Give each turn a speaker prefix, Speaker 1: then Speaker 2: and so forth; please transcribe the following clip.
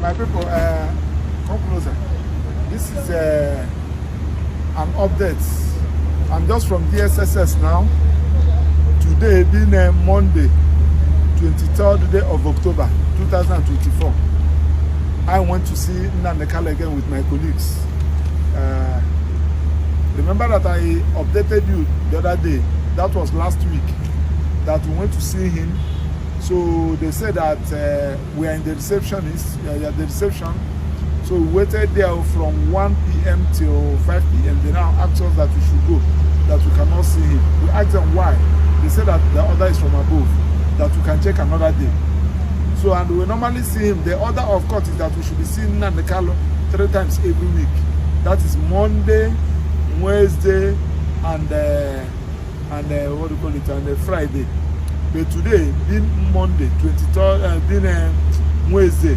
Speaker 1: My people, come closer. This is an update. I'm just from DSSS now. Today being Monday, 23rd day of October 2024. I went to see Nnamdi Kanu again with my colleagues. Remember that I updated you the other day, that was last week, that we went to see him. So they said that we are in the receptionist, the reception. So we waited there from 1 p.m. till 5 p.m. They now asked us that we should go, that we cannot see him. We asked them why. They said that the order is from above, that we can check another day. So, and we normally see him. The order of court is that we should be seeing Nnamdi Kanu 3 times every week. That is Monday, Wednesday, and what do you call it, and Friday. But today, being Monday, 23rd, being Wednesday,